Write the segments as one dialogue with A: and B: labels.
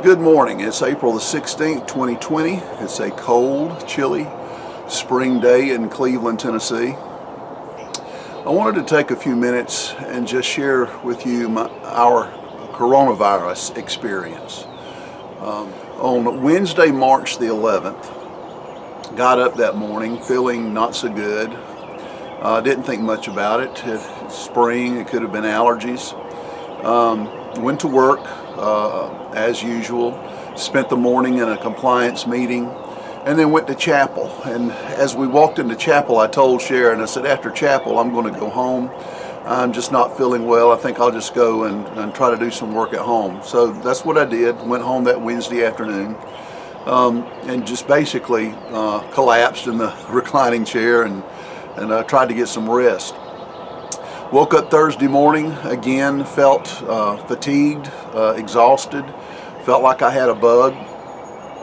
A: Good morning. It's April the 16th, 2020. It's a cold, chilly spring day in Cleveland, Tennessee. I wanted to take a few minutes and just share with you our coronavirus experience. On Wednesday, March the 11th, got up that morning feeling not so good. Didn't think much about it. It's spring, it could have been allergies. Went to work as usual, spent the morning in a compliance meeting, and then went to chapel. And as we walked into chapel, I told Sharon, I said, after chapel, I'm going to go home. I'm just not feeling well. I think I'll just go and try to do some work at home. So that's what I did. Went home that Wednesday afternoon and just basically collapsed in the reclining chair and tried to get some rest. Woke up Thursday morning, again felt fatigued, exhausted, felt like I had a bug.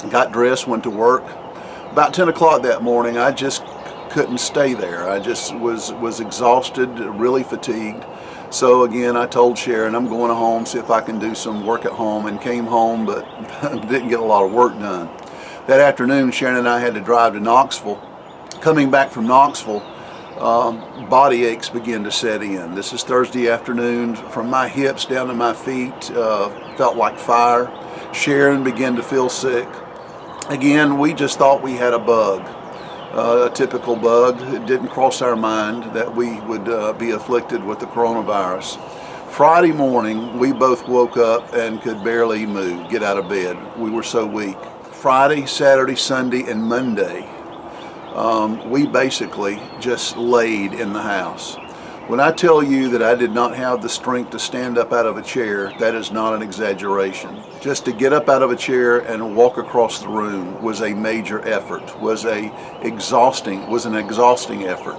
A: Got dressed, went to work. About 10 o'clock that morning, I just couldn't stay there. I just was exhausted, really fatigued. So again, I told Sharon, I'm going home, see if I can do some work at home, and came home, but didn't get a lot of work done. That afternoon, Sharon and I had to drive to Knoxville. Coming back from Knoxville, body aches began to set in. This is Thursday afternoon. From my hips down to my feet, felt like fire. Sharon began to feel sick. Again, we just thought we had a bug, a typical bug. It didn't cross our mind that we would be afflicted with the coronavirus. Friday morning, we both woke up and could barely move, get out of bed. We were so weak. Friday, Saturday, Sunday, and Monday, we basically just laid in the house. When I tell you that I did not have the strength to stand up out of a chair, that is not an exaggeration. Just to get up out of a chair and walk across the room was a major effort, was an exhausting effort.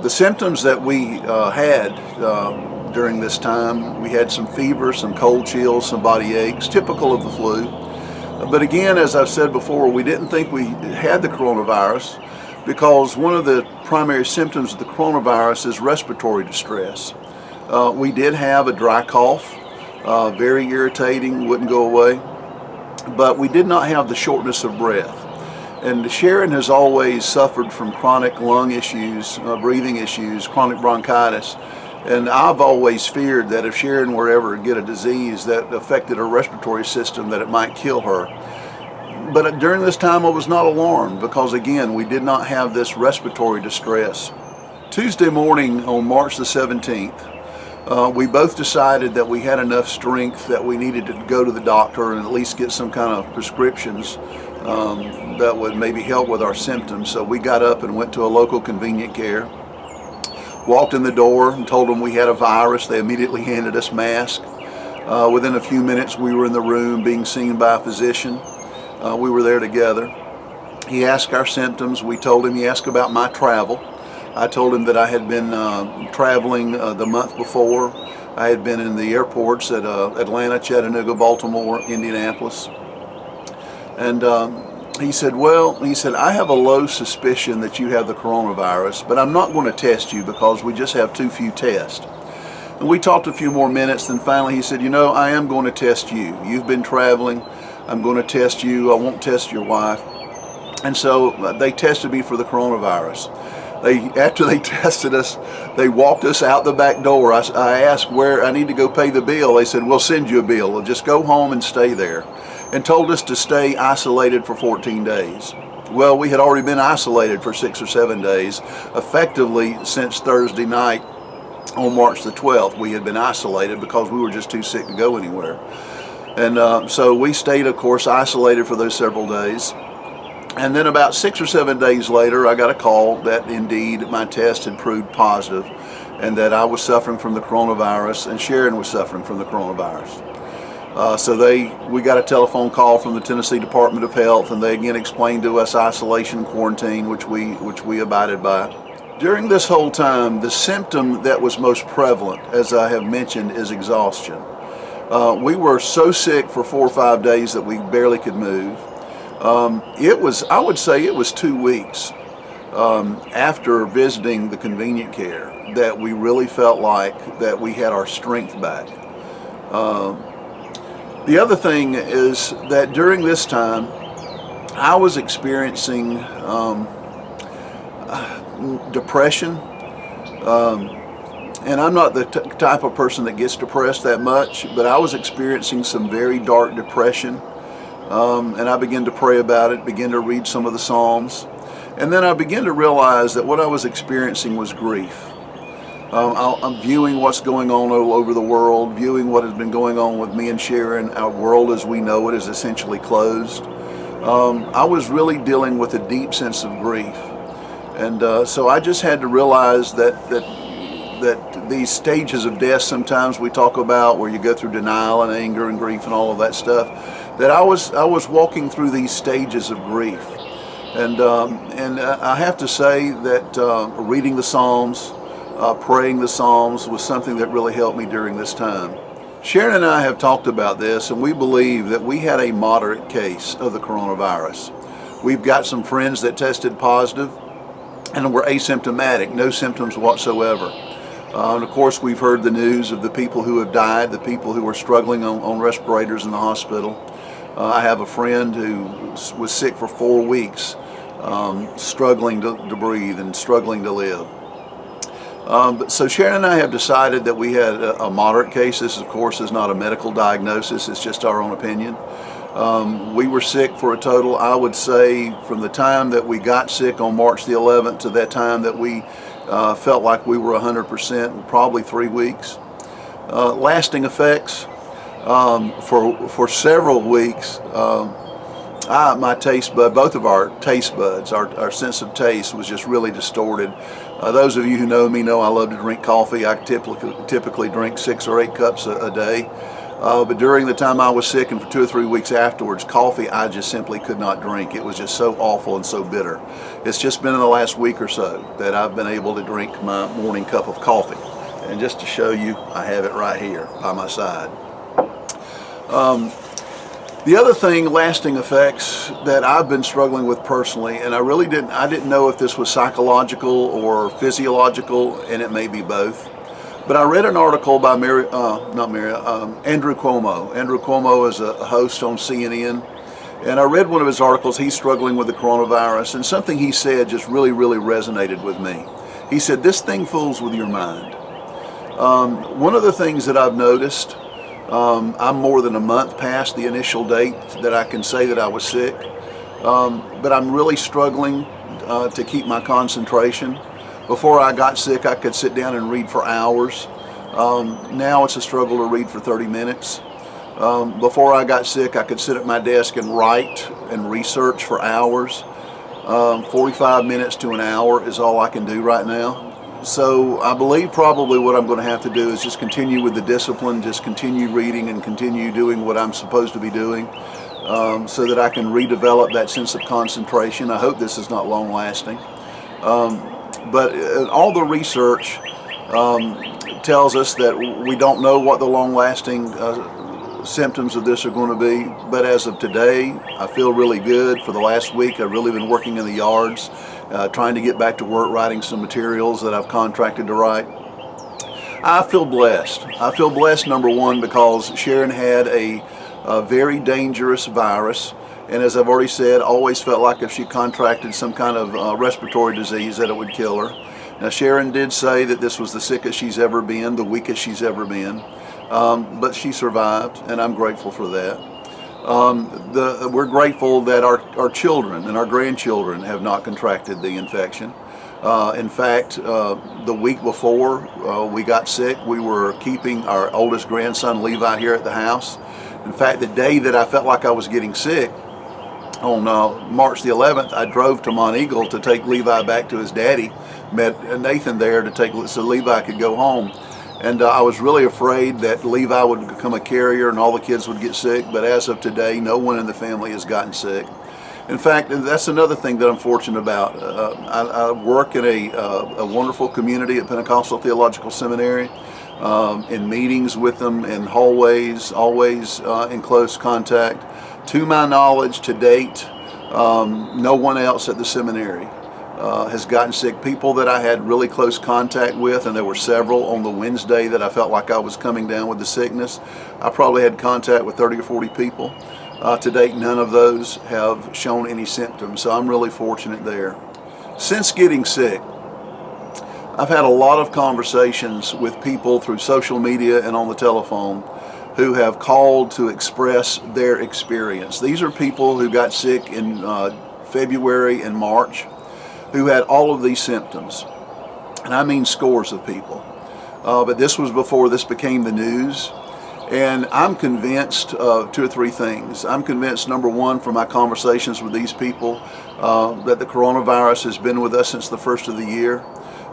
A: The symptoms that we had during this time, we had some fever, some cold chills, some body aches, typical of the flu. But again, as I've said before, we didn't think we had the coronavirus because one of the primary symptoms of the coronavirus is respiratory distress. We did have a dry cough, very irritating, wouldn't go away, but we did not have the shortness of breath. And Sharon has always suffered from chronic lung issues, breathing issues, chronic bronchitis. And I've always feared that if Sharon were ever to get a disease that affected her respiratory system, that it might kill her. But during this time I was not alarmed because, again, we did not have this respiratory distress. Tuesday morning on March the 17th, we both decided that we had enough strength that we needed to go to the doctor and at least get some kind of prescriptions that would maybe help with our symptoms. So we got up and went to a local convenient care. Walked in the door and told them we had a virus. They immediately handed us masks. Within a few minutes, we were in the room being seen by a physician. We were there together. He asked our symptoms. We told him. He asked about my travel. I told him that I had been traveling the month before. I had been in the airports at Atlanta, Chattanooga, Baltimore, Indianapolis. And he said, I have a low suspicion that you have the coronavirus, but I'm not going to test you because we just have too few tests. And we talked a few more minutes, then finally he said, I am going to test you. You've been traveling. I'm going to test you. I won't test your wife. And so they tested me for the coronavirus. After they tested us, they walked us out the back door. I asked where I need to go pay the bill. They said, we'll send you a bill. We'll just go home and stay there. And told us to stay isolated for 14 days. Well, we had already been isolated for 6 or 7 days. Effectively, since Thursday night on March the 12th, we had been isolated because we were just too sick to go anywhere. And so we stayed, of course, isolated for those several days. And then about 6 or 7 days later, I got a call that indeed my test had proved positive and that I was suffering from the coronavirus and Sharon was suffering from the coronavirus. So we got a telephone call from the Tennessee Department of Health, and they again explained to us isolation and quarantine, which we abided by. During this whole time, the symptom that was most prevalent, as I have mentioned, is exhaustion. We were so sick for 4 or 5 days that we barely could move. I would say it was 2 weeks after visiting the convenient care that we really felt like that we had our strength back. The other thing is that during this time, I was experiencing depression. And I'm not the type of person that gets depressed that much, but I was experiencing some very dark depression. And I began to pray about it, began to read some of the Psalms. And then I began to realize that what I was experiencing was grief. I'm viewing what's going on all over the world, viewing what has been going on with me and Sharon. Our world as we know it is essentially closed. I was really dealing with a deep sense of grief. And so I just had to realize that these stages of death sometimes we talk about, where you go through denial and anger and grief and all of that stuff, that I was walking through these stages of grief. And I have to say that reading the Psalms, praying the Psalms was something that really helped me during this time. Sharon and I have talked about this, and we believe that we had a moderate case of the coronavirus. We've got some friends that tested positive and were asymptomatic, no symptoms whatsoever. And of course, we've heard the news of the people who have died, the people who are struggling on respirators in the hospital. I have a friend who was sick for 4 weeks, struggling to breathe and struggling to live. So Sharon and I have decided that we had a moderate case. This, of course, is not a medical diagnosis. It's just our own opinion. We were sick for a total, I would say, from the time that we got sick on March the 11th to that time that we felt like we were 100%, probably 3 weeks. Lasting effects for several weeks. My taste bud, both of our taste buds, our sense of taste was just really distorted. Those of you who know me know I love to drink coffee. I typically drink 6 or 8 cups a day. But during the time I was sick and for 2 or 3 weeks afterwards, coffee I just simply could not drink. It was just so awful and so bitter. It's just been in the last week or so that I've been able to drink my morning cup of coffee. And just to show you, I have it right here by my side. The other thing, lasting effects, that I've been struggling with personally, and I didn't know if this was psychological or physiological, and it may be both. But I read an article by Andrew Cuomo. Andrew Cuomo is a host on CNN, and I read one of his articles. He's struggling with the coronavirus, and something he said just really resonated with me. He said, "This thing fools with your mind." One of the things that I've noticed, I'm more than a month past the initial date that I can say that I was sick, but I'm really struggling to keep my concentration. Before I got sick, I could sit down and read for hours. Now it's a struggle to read for 30 minutes. Before I got sick, I could sit at my desk and write and research for hours. 45 minutes to an hour is all I can do right now. So I believe probably what I'm going to have to do is just continue with the discipline, just continue reading and continue doing what I'm supposed to be doing, so that I can redevelop that sense of concentration. I hope this is not long lasting. But all the research tells us that we don't know what the long-lasting symptoms of this are going to be. But as of today, I feel really good. For the last week, I've really been working in the yards, trying to get back to work, writing some materials that I've contracted to write. I feel blessed. I feel blessed, number one, because Sharon had a very dangerous virus. And as I've already said, always felt like if she contracted some kind of respiratory disease that it would kill her. Now Sharon did say that this was the sickest she's ever been, the weakest she's ever been, but she survived, and I'm grateful for that. We're grateful that our children and our grandchildren have not contracted the infection. In fact, the week before we got sick, we were keeping our oldest grandson Levi here at the house. In fact, the day that I felt like I was getting sick, on March the 11th, I drove to Monteagle to take Levi back to his daddy, met Nathan there so Levi could go home. And I was really afraid that Levi would become a carrier and all the kids would get sick, but as of today, no one in the family has gotten sick. In fact, that's another thing that I'm fortunate about. I work in a wonderful community at Pentecostal Theological Seminary, in meetings with them, in hallways, always in close contact. To my knowledge, to date, no one else at the seminary has gotten sick. People that I had really close contact with, and there were several on the Wednesday that I felt like I was coming down with the sickness. I probably had contact with 30 or 40 people. To date, none of those have shown any symptoms, so I'm really fortunate there. Since getting sick, I've had a lot of conversations with people through social media and on the telephone who have called to express their experience. These are people who got sick in February and March, who had all of these symptoms, and I mean scores of people. But this was before this became the news. And I'm convinced of two or three things. I'm convinced, number one, from my conversations with these people, that the coronavirus has been with us since the first of the year.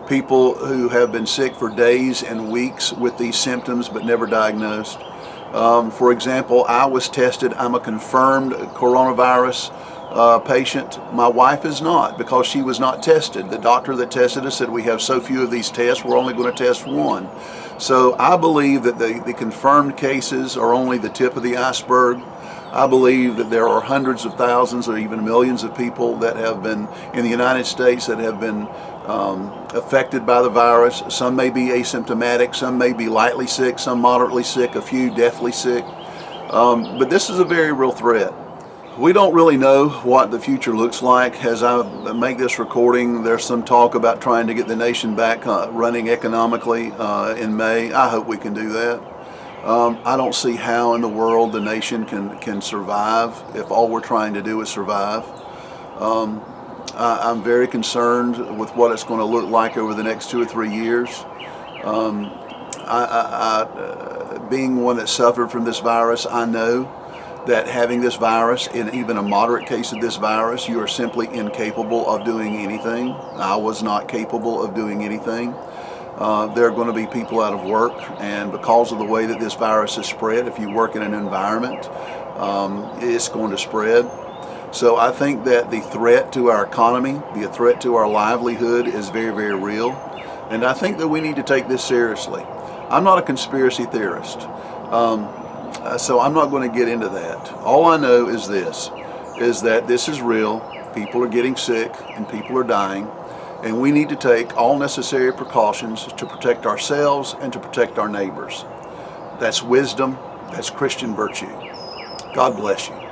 A: People who have been sick for days and weeks with these symptoms but never diagnosed. For example, I was tested. I'm a confirmed coronavirus patient. My wife is not, because she was not tested. The doctor that tested us said we have so few of these tests, we're only going to test one. So I believe that the confirmed cases are only the tip of the iceberg. I believe that there are hundreds of thousands or even millions of people that have been in the United States that have been affected by the virus. Some may be asymptomatic, some may be lightly sick, some moderately sick, a few deathly sick. But this is a very real threat. We don't really know what the future looks like. As I make this recording, there's some talk about trying to get the nation back running economically in May. I hope we can do that. I don't see how in the world the nation can survive if all we're trying to do is survive. I'm very concerned with what it's going to look like over the next 2 or 3 years. Being one that suffered from this virus, I know that having this virus, in even a moderate case of this virus, you are simply incapable of doing anything. I was not capable of doing anything. There are going to be people out of work, and because of the way that this virus is spread, if you work in an environment, it's going to spread. So I think that the threat to our economy, the threat to our livelihood is very, very real. And I think that we need to take this seriously. I'm not a conspiracy theorist. So I'm not going to get into that. All I know is this, is that this is real. People are getting sick and people are dying. And we need to take all necessary precautions to protect ourselves and to protect our neighbors. That's wisdom. That's Christian virtue. God bless you.